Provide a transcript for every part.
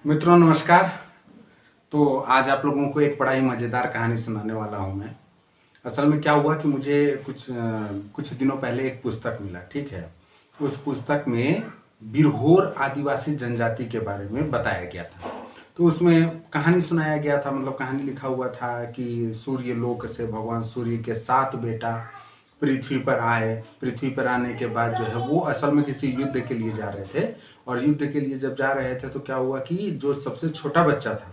मित्रों नमस्कार। तो आज आप लोगों को एक बड़ा ही मज़ेदार कहानी सुनाने वाला हूँ मैं। असल में क्या हुआ कि मुझे कुछ दिनों पहले एक पुस्तक मिला, ठीक है। उस पुस्तक में बिरहोर आदिवासी जनजाति के बारे में बताया गया था। तो उसमें कहानी सुनाया गया था, मतलब कहानी लिखा हुआ था कि सूर्य लोक से भगवान सूर्य के 7 बेटा पृथ्वी पर आए। पृथ्वी पर आने के बाद जो है वो असल में किसी युद्ध के लिए जा रहे थे, और युद्ध के लिए जब जा रहे थे तो क्या हुआ कि जो सबसे छोटा बच्चा था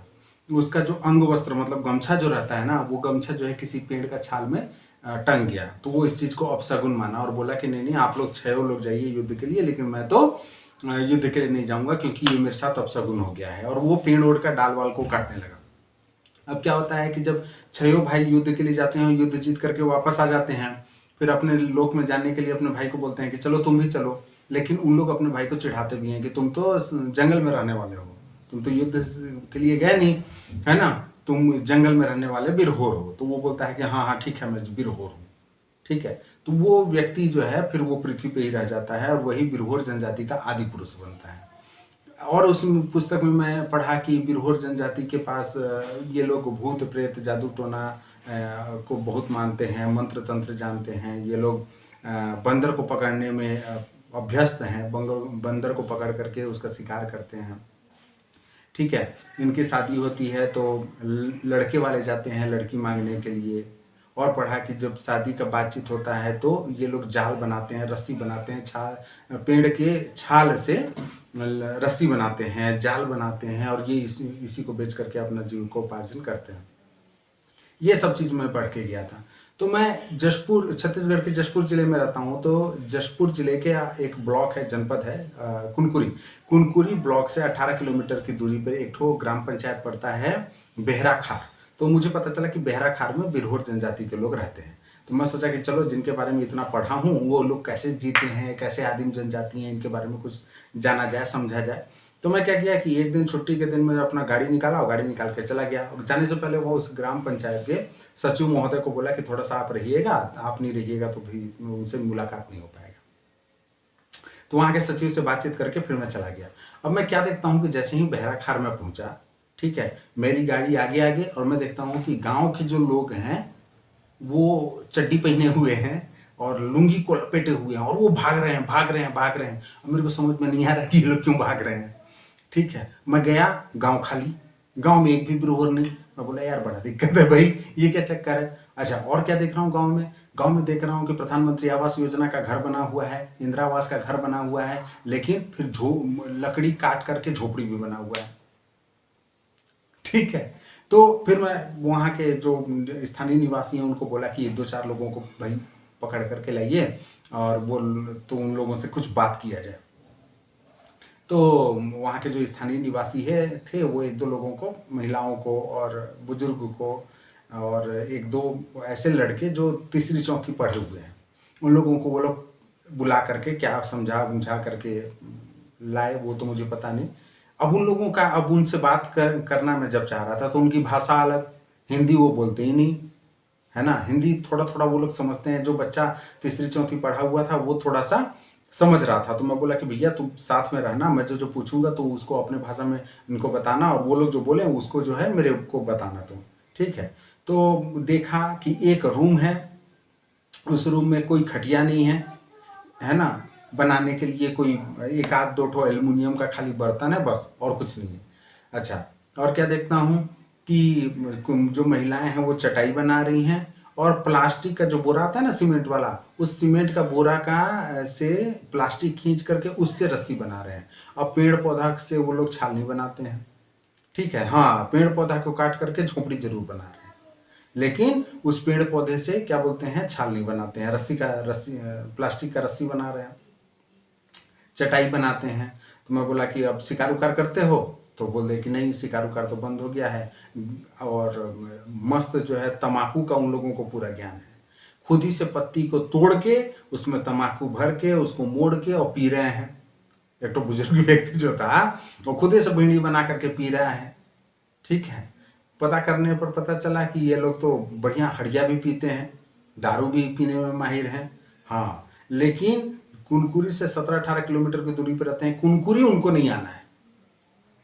उसका जो अंग वस्त्र मतलब गमछा जो रहता है ना, वो गमछा जो है किसी पेड़ का छाल में टंग गया। तो वो इस चीज़ को अपशगुन माना और बोला कि नहीं नहीं, आप लोग 6 लोग जाइए युद्ध के लिए, लेकिन मैं तो युद्ध के लिए नहीं जाऊंगा क्योंकि ये मेरे साथ अपशगुन हो गया है। और वो पेड़ ओढ़ का डाल वाल को काटने लगा। अब क्या होता है कि जब 6 भाई युद्ध के लिए जाते हैं, युद्ध जीत करके वापस आ जाते हैं, फिर अपने लोक में जाने के लिए अपने भाई को बोलते हैं कि चलो तुम भी चलो। लेकिन उन लोग अपने भाई को चिढ़ाते भी हैं कि तुम तो जंगल में रहने वाले हो, तुम तो युद्ध के लिए गए नहीं, है ना, तुम जंगल में रहने वाले बिरहोर हो। तो वो बोलता है कि हाँ हाँ ठीक है, मैं बिरहोर हूँ, ठीक है। तो वो व्यक्ति जो है फिर वो पृथ्वी पे ही रह जाता है और वही बिरहोर जनजाति का आदि पुरुष बनता है। और उस पुस्तक में मैं पढ़ा कि बिरहोर जनजाति के पास ये लोग भूत प्रेत जादू टोना को बहुत मानते हैं, मंत्र तंत्र जानते हैं। ये लोग बंदर को पकड़ने में अभ्यस्त हैं, बंदर को पकड़ करके उसका शिकार करते हैं, ठीक है। इनकी शादी होती है तो लड़के वाले जाते हैं लड़की मांगने के लिए। और पढ़ा कि जब शादी का बातचीत होता है तो ये लोग जाल बनाते हैं, रस्सी बनाते हैं, पेड़ के छाल से रस्सी बनाते हैं, जाल बनाते हैं, और ये इसी को बेच करके अपना जीविकोपार्जन करते हैं। ये सब चीज़ मैं पढ़ के गया था। तो मैं जशपुर, छत्तीसगढ़ के जशपुर जिले में रहता हूँ। तो जशपुर जिले के एक ब्लॉक है, जनपद है कुनकुरी। कुनकुरी ब्लॉक से 18 किलोमीटर की दूरी पर एक ठो ग्राम पंचायत पड़ता है बेहरा खार। तो मुझे पता चला कि बेहरा खार में बिरहोर जनजाति के लोग रहते हैं। तो मैं सोचा कि चलो जिनके बारे में इतना पढ़ा हूँ वो लोग कैसे जीते हैं, कैसे आदिम जनजाति हैं, इनके बारे में कुछ जाना जाए, समझा जाए। तो मैं क्या किया कि एक दिन छुट्टी के दिन मैं अपना गाड़ी निकाला और गाड़ी निकाल के चला गया। जाने से पहले वो उस ग्राम पंचायत के सचिव महोदय को बोला कि थोड़ा सा आप रहिएगा, आप नहीं रहिएगा तो भी उनसे मुलाकात नहीं हो पाएगा। तो वहाँ के सचिव से बातचीत करके फिर मैं चला गया। अब मैं क्या देखता हूँ कि जैसे ही बहरा खार में पहुँचा, ठीक है, मेरी गाड़ी आगे आगे, और मैं देखता हूँ कि गाँव के जो लोग हैं वो चड्डी पहने हुए हैं और लुंगी को लपेटे हुए हैं, और वो भाग रहे हैं भाग रहे हैं भाग रहे हैं। अब मेरे को समझ में नहीं आ रहा कि ये लोग क्यों भाग रहे हैं, ठीक है। मैं गया, गांव खाली, गांव में एक भी बिरहोर नहीं। मैं बोला यार बड़ा दिक्कत है भाई, ये क्या चक्कर है। अच्छा, और क्या देख रहा हूँ गांव में देख रहा हूँ कि प्रधानमंत्री आवास योजना का घर बना हुआ है, इंदिरा आवास का घर बना हुआ है, लेकिन फिर लकड़ी काट करके झोपड़ी भी बना हुआ है, ठीक है। तो फिर मैं वहाँ के जो स्थानीय निवासी हैं उनको बोला कि 2-4 लोगों को भाई पकड़ करके लाइए और वो तो उन लोगों से कुछ बात किया जाए। तो वहाँ के जो स्थानीय निवासी है थे वो 1-2 लोगों को, महिलाओं को और बुजुर्ग को, और 1-2 ऐसे लड़के जो तीसरी चौथी पढ़े हुए हैं, उन लोगों को वो लोग बुला करके क्या समझा बुझा करके लाए, वो तो मुझे पता नहीं। अब उन लोगों का, अब उनसे बात करना मैं जब चाह रहा था तो उनकी भाषा अलग, हिंदी वो बोलते ही नहीं, है ना। हिंदी थोड़ा थोड़ा वो लोग समझते हैं। जो बच्चा तीसरी चौथी पढ़ा हुआ था वो थोड़ा सा समझ रहा था। तो मैं बोला कि भैया तुम साथ में रहना, मैं जो जो पूछूंगा तो उसको अपने भाषा में इनको बताना, और वो लोग जो बोले उसको जो है मेरे को बताना तुम, ठीक है। तो देखा कि एक रूम है, उस रूम में कोई खटिया नहीं है ना, बनाने के लिए कोई 1-2 ठो एल्युमिनियम का खाली बर्तन है बस, और कुछ नहीं है। अच्छा, और क्या देखता हूँ कि जो महिलाएं हैं वो चटाई बना रही हैं, और प्लास्टिक का जो बोरा आता है ना सीमेंट वाला, उस सीमेंट का बोरा का से प्लास्टिक खींच करके उससे रस्सी बना रहे हैं। अब पेड़ पौधा से वो लोग छालनी बनाते हैं, ठीक है, हाँ, पेड़ पौधा को काट करके झोपड़ी जरूर बना रहे हैं, लेकिन उस पेड़ पौधे से क्या बोलते हैं, छालनी बनाते हैं, रस्सी प्लास्टिक का रस्सी बना रहे हैं, चटाई बनाते हैं। तो मैं बोला कि अब शिकार उकार करते हो, तो बोल दे कि नहीं शिकार उकार तो बंद हो गया है। और मस्त जो है तम्बाकू का उन लोगों को पूरा ज्ञान है, खुद ही से पत्ती को तोड़ के उसमें तम्बाकू भर के उसको मोड़ के और पी रहे हैं। एक तो बुजुर्ग व्यक्ति जो था वो खुद ही से बीड़ी बना करके पी रहा है, ठीक है। पता करने पर पता चला कि ये लोग तो बढ़िया हड़िया भी पीते हैं, दारू भी पीने में माहिर हैं, हाँ, लेकिन कुनकुरी से 17-18 किलोमीटर की दूरी पर रहते हैं। कुनकुरी उनको नहीं आना है,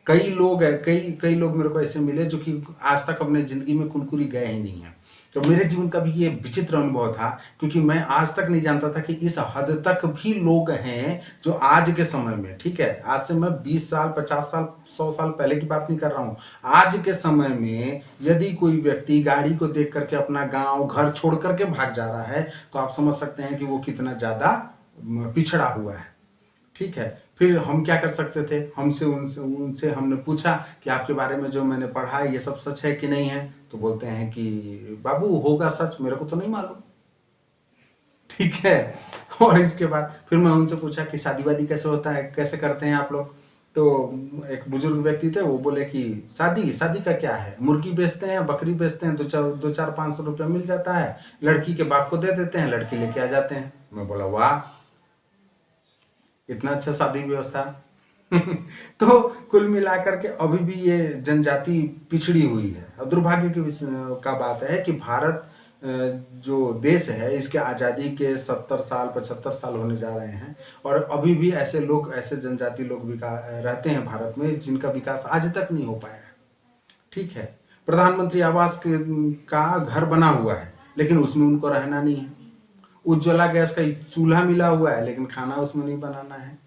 कई लोग है, कई लोग मेरे को ऐसे मिले जो कि आज तक अपने ज़िंदगी में कुनकुरी गए ही नहीं हैं। तो मेरे जीवन का भी ये विचित्र अनुभव था, क्योंकि मैं आज तक नहीं जानता था कि इस हद तक भी लोग हैं जो आज के समय में, ठीक है, आज से मैं 20 साल, 50 साल, 100 साल पहले की बात नहीं कर रहा हूँ। आज के समय में यदि कोई व्यक्ति गाड़ी को देख करके अपना गाँव, घर छोड़ करके भाग जा रहा है, तो आप समझ सकते हैं कि वो कितना ज़्यादा पिछड़ा हुआ है। ठीक है, फिर हम क्या कर सकते थे, हमसे उनसे उनसे हमने पूछा कि आपके बारे में जो मैंने पढ़ा है ये सब सच है कि नहीं है। तो बोलते हैं कि बाबू होगा सच, मेरे को तो नहीं मालूम। ठीक है, और इसके बाद फिर मैं उनसे पूछा कि शादी वादी कैसे होता है, कैसे करते हैं आप लोग। तो एक बुजुर्ग व्यक्ति थे, वो बोले कि शादी शादी का क्या है, मुर्गी बेचते हैं, बकरी बेचते हैं, दो चार 500 रुपया मिल जाता है, लड़की के बाप को दे देते हैं, लड़की लेके आ जाते हैं। मैं बोला वाह, इतना अच्छा शादी व्यवस्था। तो कुल मिलाकर के अभी भी ये जनजाति पिछड़ी हुई है। और दुर्भाग्य की का बात है कि भारत जो देश है, इसके आज़ादी के 70 साल 75 साल होने जा रहे हैं, और अभी भी ऐसे लोग, ऐसे जनजाति लोग रहते हैं भारत में जिनका विकास आज तक नहीं हो पाया है। ठीक है, प्रधानमंत्री आवास का घर बना हुआ है, लेकिन उसमें उनको रहना नहीं है। उज्ज्वला गैस का चूल्हा मिला हुआ है, लेकिन खाना उसमें नहीं बनाना है।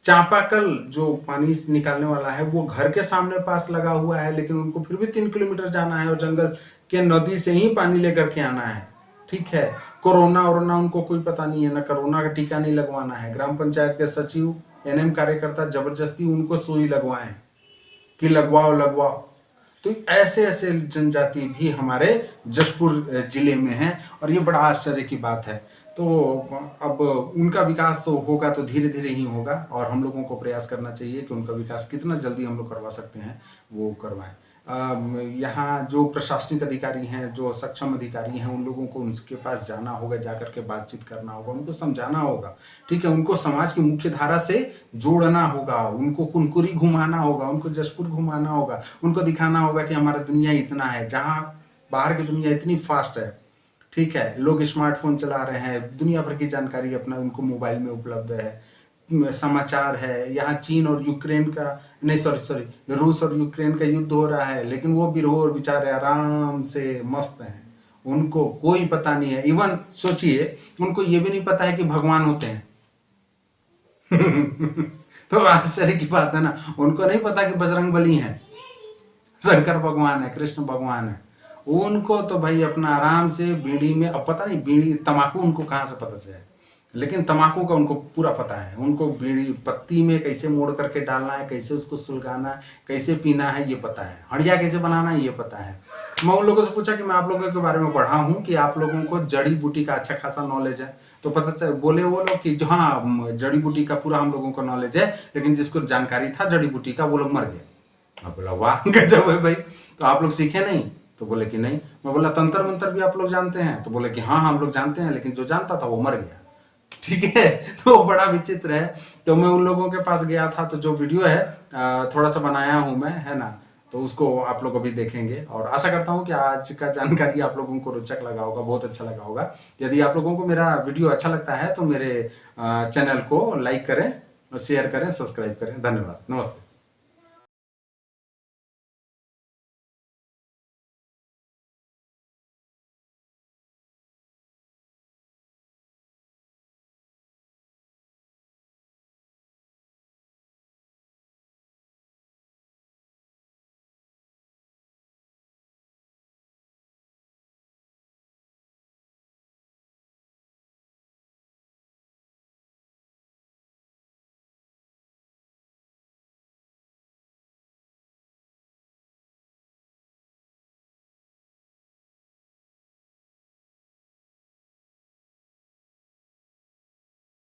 चापाकल जो पानी निकालने वाला है वो घर के सामने पास लगा हुआ है, लेकिन उनको फिर भी 3 किलोमीटर जाना है और जंगल के नदी से ही पानी लेकर के आना है। ठीक है, कोरोना वोरोना उनको कोई पता नहीं है, ना कोरोना का टीका नहीं लगवाना है। ग्राम पंचायत के सचिव, एनएम कार्यकर्ता जबरदस्ती उनको सुई लगवाएं कि लगवाओ लगवाओ। तो ऐसे ऐसे जनजाति भी हमारे जशपुर जिले में हैं, और ये बड़ा आश्चर्य की बात है। तो अब उनका विकास तो होगा तो धीरे धीरे ही होगा, और हम लोगों को प्रयास करना चाहिए कि उनका विकास कितना जल्दी हम लोग करवा सकते हैं वो करवाएं। यहाँ जो प्रशासनिक अधिकारी हैं, जो सक्षम अधिकारी हैं, उन लोगों को उनके पास जाना होगा, जाकर के बातचीत करना होगा, उनको समझाना होगा। ठीक है, उनको समाज की मुख्य धारा से जोड़ना होगा, उनको कुनकुरी घुमाना होगा, उनको जशपुर घुमाना होगा, उनको दिखाना होगा कि हमारा दुनिया इतना है, जहाँ बाहर की दुनिया इतनी फास्ट है। ठीक है, लोग स्मार्टफोन चला रहे हैं, दुनिया भर की जानकारी अपना उनको मोबाइल में उपलब्ध है, समाचार है। यहाँ चीन और यूक्रेन का, नहीं सॉरी रूस और यूक्रेन का युद्ध हो रहा है, लेकिन वो बिरहोर बेचारे आराम से मस्त हैं, उनको कोई पता नहीं है। इवन सोचिए, उनको ये भी नहीं पता है कि भगवान होते हैं। तो आश्चर्य की बात है ना, उनको नहीं पता कि बजरंगबली है, शंकर भगवान है, कृष्ण भगवान है। उनको तो भाई अपना आराम से बीड़ी में, अब पता नहीं बीड़ी तम्बाकू उनको कहाँ से पता चले, लेकिन तम्बाकू का उनको पूरा पता है। उनको बीड़ी पत्ती में कैसे मोड़ करके डालना है, कैसे उसको सुलगाना है, कैसे पीना है, ये पता है। हड़िया कैसे बनाना है, ये पता है। मैं उन लोगों से पूछा कि मैं आप लोगों के बारे में पढ़ा हूँ कि आप लोगों को जड़ी बूटी का अच्छा खासा नॉलेज है, तो पता चल बोले वो लोग कि हाँ जड़ी बूटी का पूरा हम लोगों को नॉलेज है, लेकिन जिसको जानकारी था जड़ी बूटी का वो लोग मर गए। मैं बोला वाह गजब है भाई, तो आप लोग सीखे नहीं? तो बोले कि नहीं। मैं बोला तंत्र मंत्र भी आप लोग जानते हैं? तो बोले कि हाँ हम लोग जानते हैं, लेकिन जो जानता था वो मर गया। ठीक है, तो बड़ा विचित्र है। तो मैं उन लोगों के पास गया था, तो जो वीडियो है थोड़ा सा बनाया हूँ मैं, है ना, तो उसको आप लोग अभी देखेंगे, और आशा करता हूँ कि आज का जानकारी आप लोगों को रोचक लगा होगा, बहुत अच्छा लगा होगा। यदि आप लोगों को मेरा वीडियो अच्छा लगता है तो मेरे चैनल को लाइक करें, शेयर करें, सब्सक्राइब करें। धन्यवाद, नमस्ते।